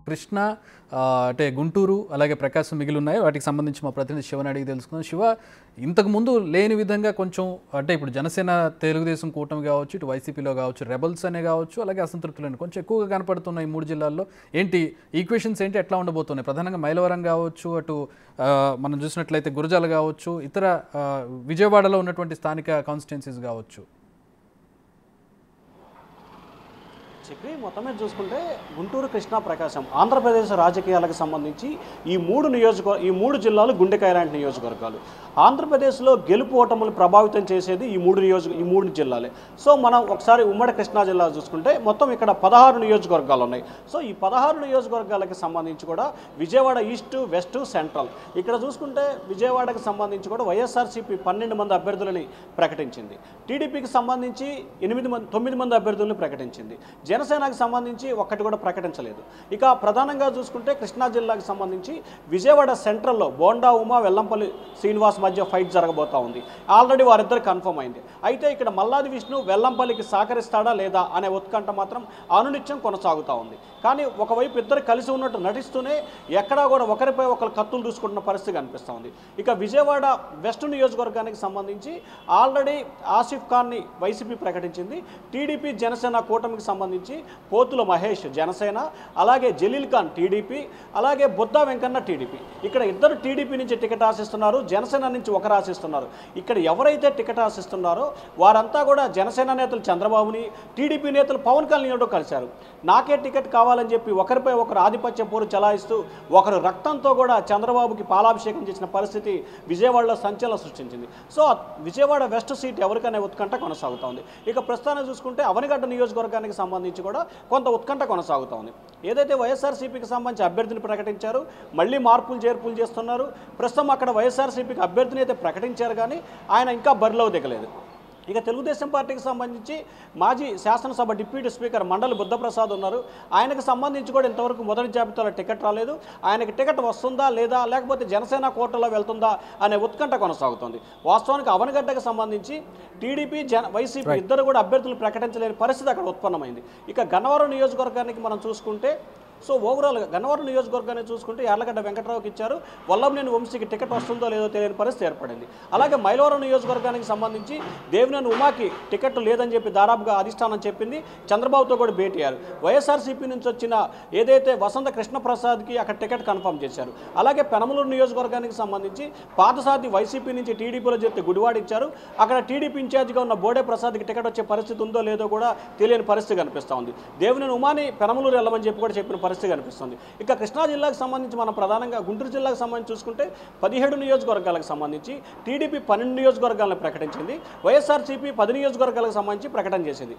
కృష్ణ అంటే గుంటూరు అలాగే ప్రకాశం మిగిలి ఉన్నాయి. వాటికి సంబంధించి మా ప్రతినిధి శివని అడిగి తెలుసుకుందాం. శివ, ఇంతకుముందు లేని విధంగా కొంచెం అంటే ఇప్పుడు జనసేన తెలుగుదేశం కూటమి కావచ్చు, ఇటు వైసీపీలో కావచ్చు, రెబల్స్ అనే కావచ్చు, అలాగే అసంతృప్తులని కొంచెం ఎక్కువగా కనపడుతున్నాయి ఈ 3 జిల్లాల్లో. ఏంటి ఈక్వేషన్స్ ఏంటి, ఎట్లా ఉండబోతున్నాయి? ప్రధానంగా మైలవరం కావచ్చు, అటు మనం చూసినట్లయితే గురజాల కావచ్చు, ఇతర విజయవాడలో ఉన్నటువంటి స్థానిక కాన్స్టిట్యున్సీస్ కావచ్చు. చెప్పి మొత్తం మీద చూసుకుంటే గుంటూరు, కృష్ణా, ప్రకాశం ఆంధ్రప్రదేశ్ రాజకీయాలకు సంబంధించి ఈ మూడు జిల్లాలు గుండెకాయ లాంటి నియోజకవర్గాలు. ఆంధ్రప్రదేశ్లో గెలుపు ఓటములు ప్రభావితం చేసేది ఈ మూడు జిల్లాలే. సో మనం ఒకసారి ఉమ్మడి కృష్ణా జిల్లా చూసుకుంటే మొత్తం ఇక్కడ 16 నియోజకవర్గాలు ఉన్నాయి. సో ఈ 16 నియోజకవర్గాలకు సంబంధించి కూడా విజయవాడ ఈస్ట్, వెస్ట్, సెంట్రల్ ఇక్కడ చూసుకుంటే విజయవాడకు సంబంధించి కూడా వైఎస్ఆర్సీపీ 12 మంది అభ్యర్థులని ప్రకటించింది. టీడీపీకి సంబంధించి 9 మంది అభ్యర్థులను ప్రకటించింది. జనసేనకు సంబంధించి ఒక్కటి కూడా ప్రకటించలేదు. ఇక ప్రధానంగా చూసుకుంటే కృష్ణా జిల్లాకు సంబంధించి విజయవాడ సెంట్రల్లో బోండా ఉమా, వెల్లంపల్లి శ్రీనివాస్ మధ్య ఫైట్ జరగబోతా ఉంది. ఆల్రెడీ వారిద్దరు కన్ఫర్మ్ అయింది. అయితే ఇక్కడ మల్లాది విష్ణు వెల్లంపల్లికి సహకరిస్తాడా లేదా అనే ఉత్కంఠ మాత్రం అనునిత్యం కొనసాగుతూ ఉంది. కానీ ఒకవైపు ఇద్దరు కలిసి ఉన్నట్టు నటిస్తూనే ఎక్కడా కూడా ఒకరిపై ఒకరు కత్తులు దూసుకుంటున్న పరిస్థితి కనిపిస్తూ ఉంది. ఇక విజయవాడ వెస్ట్ నియోజకవర్గానికి సంబంధించి ఆల్రెడీ ఆసిఫ్ ఖాన్ని వైసీపీ ప్రకటించింది. టీడీపీ జనసేన కూటమికి సంబంధించి పోతుల మహేష్ జనసేన, అలాగే జలీల్ ఖాన్ టీడీపీ, అలాగే బుద్దా వెంకన్న టీడీపీ. ఇక్కడ ఇద్దరు టీడీపీ నుంచి టికెట్ ఆశిస్తున్నారు, జనసేన నుంచి ఒకరు ఆశిస్తున్నారు. ఇక్కడ ఎవరైతే టికెట్ ఆశిస్తున్నారో వారంతా కూడా జనసేన నేతలు చంద్రబాబుని, టీడీపీ నేతలు పవన్ కళ్యాణ్తో కలిశారు. నాకే టికెట్ కావాలని చెప్పి ఒకరిపై ఒకరు ఆధిపత్య పోరు చలాయిస్తూ ఒకరు రక్తంతో కూడా చంద్రబాబుకి పాలాభిషేకం చేసిన పరిస్థితి విజయవాడలో సంచలనం సృష్టించింది. సో విజయవాడ వెస్ట్ సీట్ ఎవరికనే ఉత్కంఠ కొనసాగుతోంది. ఇక ప్రస్తుతాన్ని చూసుకుంటే అవనిగడ్డ నియోజకవర్గానికి సంబంధించి కూడా కొంత ఉత్కంఠ కొనసాగుతోంది. ఏదైతే వైఎస్ఆర్సీపీకి సంబంధించి అభ్యర్థిని ప్రకటించారు, మళ్ళీ మార్పులు చేర్పులు చేస్తున్నారు. ప్రస్తుతం అక్కడ వైఎస్ఆర్సీపీకి అభ్యర్థిని అయితే ప్రకటించారు, కానీ ఆయన ఇంకా బరిలో దిగలేదు. ఇక తెలుగుదేశం పార్టీకి సంబంధించి మాజీ శాసనసభ డిప్యూటీ స్పీకర్ మండలి బుద్ధప్రసాద్ ఉన్నారు. ఆయనకు సంబంధించి కూడా ఇంతవరకు మొదటి జాబితాలో టికెట్ రాలేదు. ఆయనకి టికెట్ వస్తుందా లేదా, లేకపోతే జనసేన కోటలో వెళ్తుందా అనే ఉత్కంఠ కొనసాగుతుంది. వాస్తవానికి అవనగడ్డకు సంబంధించి టీడీపీ వైసీపీ ఇద్దరు కూడా అభ్యర్థులు ప్రకటించలేని పరిస్థితి అక్కడ ఉత్పన్నమైంది. ఇక గన్నవరం నియోజకవర్గానికి మనం చూసుకుంటే సో ఓవరాల్గా గన్నవరం నియోజకవర్గాన్ని చూసుకుంటే యార్లగడ్డ వెంకట్రావుకి ఇచ్చారు. వల్లభనేని వంశీకి టికెట్ వస్తుందో లేదో తెలియని పరిస్థితి ఏర్పడింది. అలాగే మైలవరం నియోజకవర్గానికి సంబంధించి దేవినేని ఉమాకి టికెట్ లేదని చెప్పి దాదాపుగా అధిష్టానం చెప్పింది. చంద్రబాబుతో కూడా భేటీ అయ్యారు. వైఎస్ఆర్సీపీ నుంచి వచ్చిన ఏదైతే వసంత కృష్ణప్రసాద్కి అక్కడ టికెట్ కన్ఫర్మ్ చేశారు. అలాగే పెనమలూరు నియోజకవర్గానికి సంబంధించి పాతసాది వైసీపీ నుంచి టీడీపీలో చెప్తే గుడివాడ ఇచ్చారు. అక్కడ టీడీపీ ఇన్ఛార్జిగా ఉన్న బోడే ప్రసాద్కి టికెట్ వచ్చే పరిస్థితి ఉందో లేదో కూడా తెలియని పరిస్థితి కనిపిస్తూ ఉంది. దేవినేని ఉమాని పెనమలూరు వెళ్ళమని చెప్పి కూడా చెప్పిన పరిస్థితి కనిపిస్తుంది. ఇక కృష్ణా జిల్లాకు సంబంధించి మనం ప్రధానంగా గుంటూరు జిల్లాకు సంబంధించి చూసుకుంటే 17 నియోజకవర్గాలకు సంబంధించి టీడీపీ 12 నియోజకవర్గాలను ప్రకటించింది. వైఎస్ఆర్సీపీ 10 నియోజకవర్గాలకు సంబంధించి ప్రకటన చేసింది.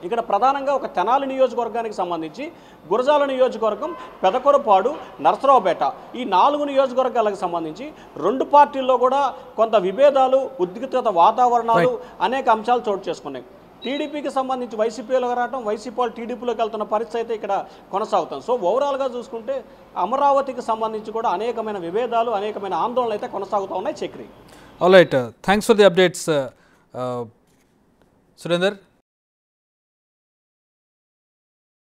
ఇక్కడ ప్రధానంగా ఒక తెనాలి నియోజకవర్గానికి సంబంధించి గురజాల నియోజకవర్గం, పెదకొరపాడు, నరసరావుపేట ఈ 4 నియోజకవర్గాలకు సంబంధించి 2 పార్టీల్లో కూడా కొంత విభేదాలు, ఉద్రిక్తత వాతావరణాలు అనేక అంశాలు చోటు చేసుకున్నాయి. టీడీపీకి సంబంధించి వైసీపీలో రావడం, వైసీపీ వాళ్ళు టీడీపీలోకి వెళ్తున్న పరిస్థితి అయితే ఇక్కడ కొనసాగుతాం. సో ఓవరాల్గా చూసుకుంటే అమరావతికి సంబంధించి కూడా అనేకమైన విభేదాలు, అనేకమైన ఆందోళనలు అయితే కొనసాగుతూ ఉన్నాయి. Chakri. All right, thanks for the updates Surender.